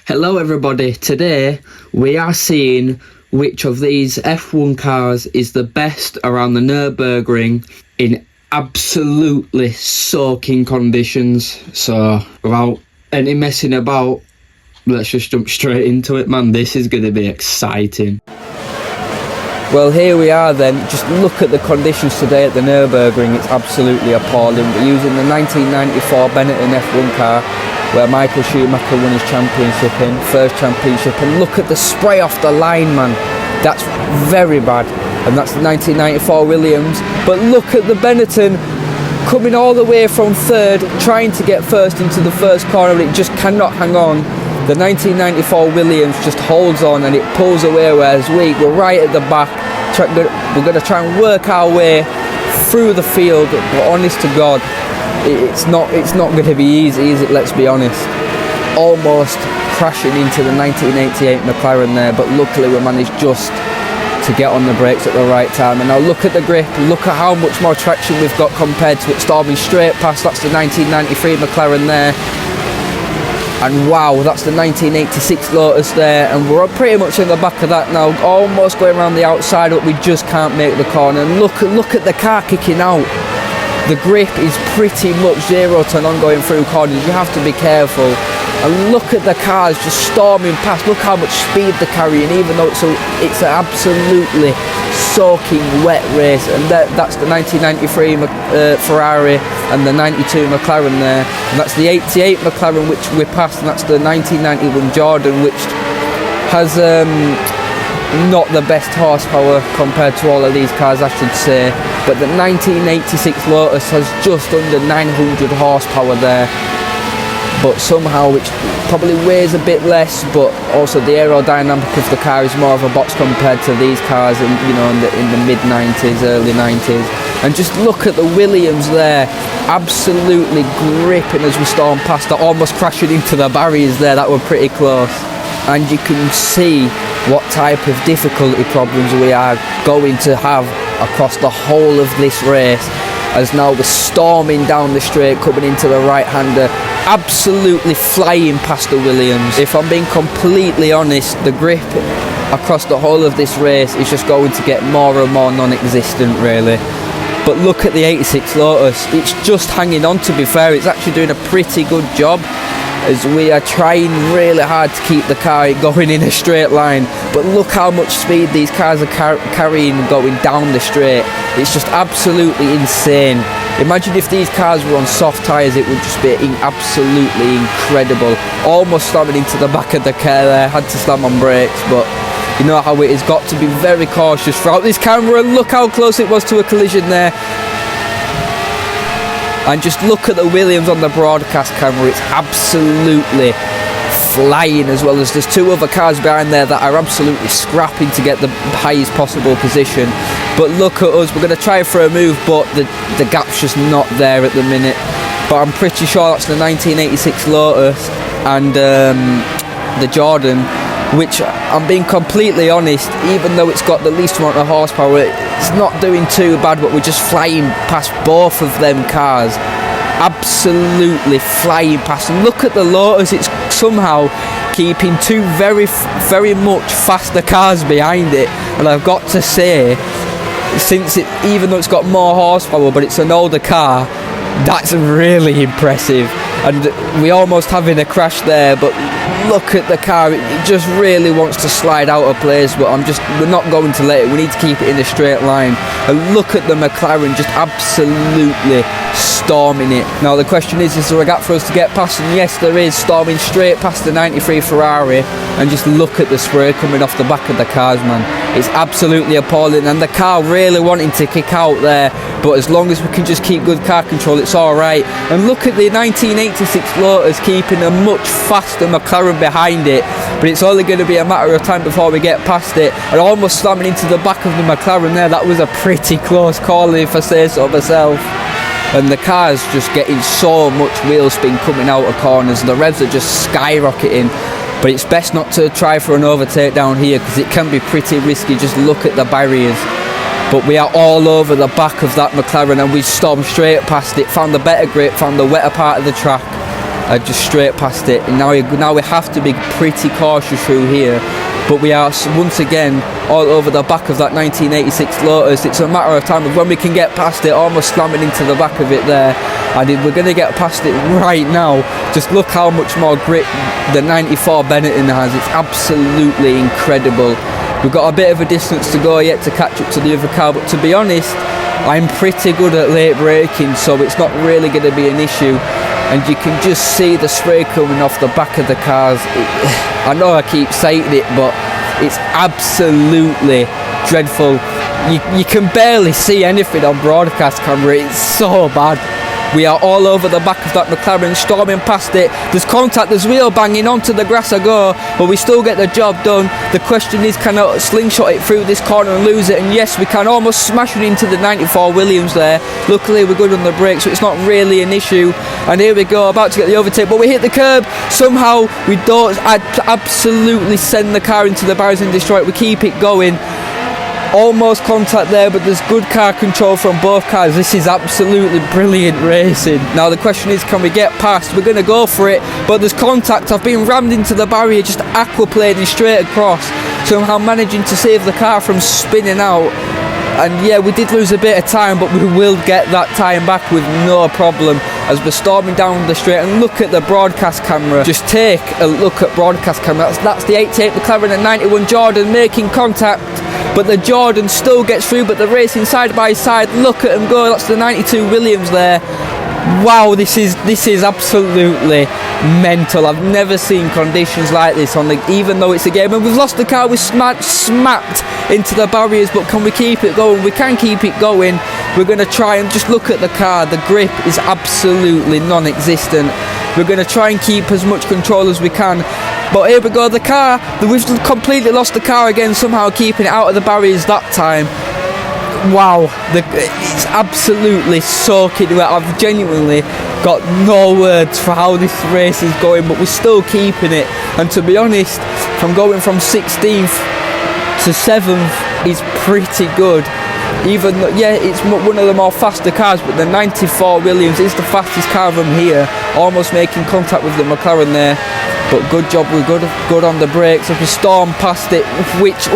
Hello everybody, today we are seeing which of these F1 cars is the best around the Nurburgring in absolutely soaking conditions. So without any messing about, let's just jump straight into it, man. This is going to be exciting. Well, here we are then. Just look at the conditions today at the Nurburgring. It's absolutely appalling. We're using the 1994 Benetton F1 car where Michael Schumacher won his championship in, first championship, and look at the spray off the line, man. That's very bad. And that's the 1994 Williams. But look at the Benetton coming all the way from third, trying to get first into the first corner, but it just cannot hang on. The 1994 Williams just holds on and it pulls away, whereas we're right at the back. We're going to try and work our way through the field, but honest to God, it's not going to be easy, is it? Let's be honest. Almost crashing into the 1988 McLaren there, but luckily we managed just to get on the brakes at the right time. And now look at the grip, look at how much more traction we've got compared to it storming straight past. That's the 1993 McLaren there. And wow, that's the 1986 Lotus there, and we're pretty much in the back of that now, almost going around the outside, but we just can't make the corner. And look at the car kicking out. The grip is pretty much 0 to none going through corners. You have to be careful. And look at the cars just storming past. Look how much speed they're carrying, even though it's an absolutely soaking wet race. And that's the 1993 Ferrari and the 92 McLaren there. And that's the 88 McLaren which we passed, and that's the 1991 Jordan, which has not the best horsepower compared to all of these cars, I should say. But the 1986 Lotus has just under 900 horsepower there. But somehow, which probably weighs a bit less, but also the aerodynamic of the car is more of a box compared to these cars in the mid 90s, early 90s. And just look at the Williams there, absolutely gripping as we storm past it, almost crashing into the barriers there. That were pretty close. And you can see what type of difficulty problems we are going to have across the whole of this race, as now we're storming down the straight, coming into the right-hander, absolutely flying past the Williams. If I'm being completely honest, the grip across the whole of this race is just going to get more and more non-existent, really. But look at the 86 Lotus, it's just hanging on, to be fair. It's actually doing a pretty good job, as we are trying really hard to keep the car going in a straight line. But look how much speed these cars are carrying going down the straight. It's just absolutely insane. Imagine if these cars were on soft tyres, it would just be absolutely incredible. Almost slamming into the back of the car there, had to slam on brakes, but you know how it is, got to be very cautious throughout this camera. And look how close it was to a collision there. And just look at the Williams on the broadcast camera, it's absolutely flying, as well as there's two other cars behind there that are absolutely scrapping to get the highest possible position. But look at us, we're going to try for a move, but the gap's just not there at the minute. But I'm pretty sure that's the 1986 Lotus and the Jordan, which, I'm being completely honest, even though it's got the least amount of horsepower, it's not doing too bad, but we're just flying past both of them cars. Absolutely flying past. And look at the Lotus, it's somehow keeping two very, very much faster cars behind it. And I've got to say, even though it's got more horsepower, but it's an older car, that's really impressive. And we almost having a crash there, but look at the car, it just really wants to slide out of place, but we're not going to let it. We need to keep it in a straight line. And look at the McLaren just absolutely storming it. Now the question is there a gap for us to get past? And yes, there is, storming straight past the 93 Ferrari. And just look at the spray coming off the back of the cars, man. It's absolutely appalling, and the car really wanting to kick out there, but as long as we can just keep good car control, it's alright. And look at the 1986 Lotus keeping a much faster McLaren behind it, but it's only going to be a matter of time before we get past it. And almost slamming into the back of the McLaren there, that was a pretty close call, if I say so myself. And the car's just getting so much wheel spin coming out of corners, and the revs are just skyrocketing. But it's best not to try for an overtake down here, because it can be pretty risky. Just look at the barriers. But we are all over the back of that McLaren, and we stormed straight past it, found the better grip, found the wetter part of the track, just straight past it. And now we have to be pretty cautious through here. But we are once again all over the back of that 1986 Lotus. It's a matter of time of when we can get past it, almost slamming into the back of it there. And if we're going to get past it right now, just look how much more grip the 94 Benetton has. It's absolutely incredible. We've got a bit of a distance to go yet to catch up to the other car, but to be honest, I'm pretty good at late braking, so it's not really going to be an issue. And you can just see the spray coming off the back of the cars. I know I keep saying it, but it's absolutely dreadful. You can barely see anything on broadcast camera. It's so bad. We are all over the back of that McLaren, storming past it. There's contact, there's wheel banging onto the grass I go, but we still get the job done. The question is, can I slingshot it through this corner and lose it? And yes, we can, almost smash it into the 94 Williams there. Luckily we're good on the brakes, so it's not really an issue. And here we go, about to get the overtake, but we hit the curb. Somehow we don't absolutely send the car into the barriers and destroy it. We keep it going. Almost contact there, but there's good car control from both cars. This is absolutely brilliant racing. Now the question is, can we get past? We're going to go for it, but there's contact. I've been rammed into the barrier, just aquaplaning straight across, somehow managing to save the car from spinning out. And yeah, we did lose a bit of time, but we will get that time back with no problem as we're storming down the straight. And look at the broadcast camera. Just take a look at broadcast camera. That's the 88 McLaren and 91 Jordan making contact. But the Jordan still gets through, but they're racing side by side. Look at them go. That's the 92 Williams there. Wow, this is absolutely mental. I've never seen conditions like this on even though it's a game. And we've lost the car. We smacked into the barriers, but can we keep it going? We can keep it going. We're going to try and just look at the car. The grip is absolutely non-existent. We're going to try and keep as much control as we can. But here we go, the car, we've completely lost the car again, somehow keeping it out of the barriers that time. Wow, it's absolutely soaking wet. I've genuinely got no words for how this race is going, but we're still keeping it. And to be honest, from going from 16th to 7th is pretty good. Even though, yeah, it's one of the more faster cars, but the 94 Williams is the fastest car from here, almost making contact with the McLaren there. But good job, we're good on the brakes. If we storm past it, which,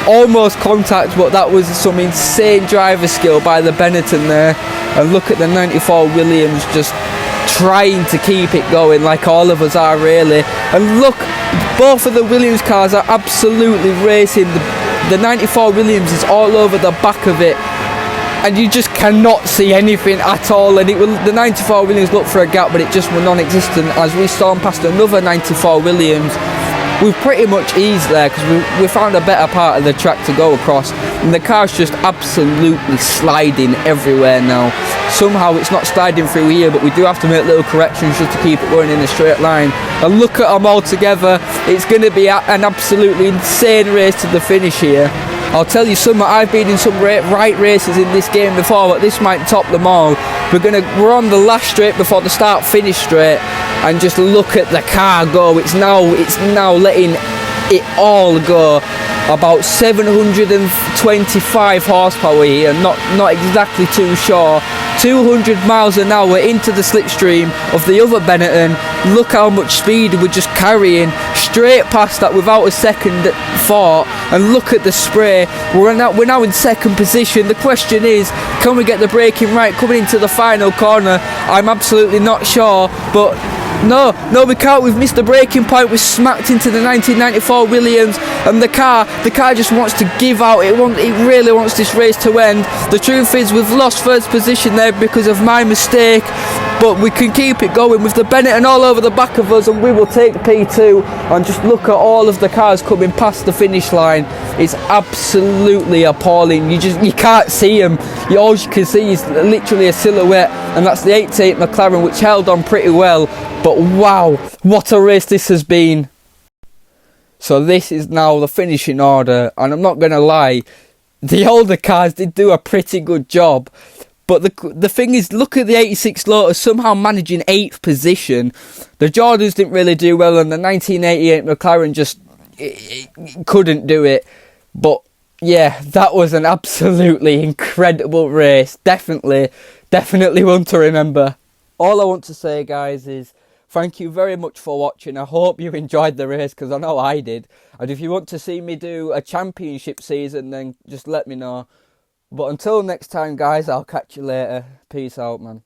almost contact, but that was some insane driver skill by the Benetton there. And look at the 94 Williams just trying to keep it going, like all of us are really. And look, both of the Williams cars are absolutely racing. The 94 Williams is all over the back of it, and you just cannot see anything at all. And the 94 Williams looked for a gap, but it just was non-existent as we stormed past another 94 Williams. We've pretty much eased there because we found a better part of the track to go across, and the car's just absolutely sliding everywhere now. Somehow it's not sliding through here, but we do have to make little corrections just to keep it going in a straight line. And look at them all together. It's going to be an absolutely insane race to the finish here. I'll tell you something, I've been in some right races in this game before, but this might top them all. We're on the last straight before the start finish straight, and just look at the car go. It's now letting it all go. About 725 horsepower here, not exactly too sure. 200 miles an hour into the slipstream of the other Benetton. Look how much speed we're just carrying straight past that without a second thought. And look at the spray. We're now in second position. The question is, can we get the braking right coming into the final corner? I'm absolutely not sure, but no, we can't. We've missed the braking point. We're smacked into the 1994 Williams, and the car just wants to give out. It really wants this race to end. The truth is, we've lost first position there because of my mistake, but we can keep it going with the Benetton all over the back of us, and we will take P2. And just look at all of the cars coming past the finish line. It's absolutely appalling. You can't see them. All you can see is literally a silhouette, and that's the 88 McLaren, which held on pretty well. But wow, what a race this has been. So this is now the finishing order, and I'm not going to lie, the older cars did do a pretty good job. But the thing is, look at the 86 Lotus somehow managing 8th position. The Jordans didn't really do well, and the 1988 McLaren just couldn't do it. But yeah, that was an absolutely incredible race. Definitely one to remember. All I want to say, guys, is thank you very much for watching. I hope you enjoyed the race, because I know I did. And if you want to see me do a championship season, then just let me know. But until next time, guys, I'll catch you later. Peace out, man.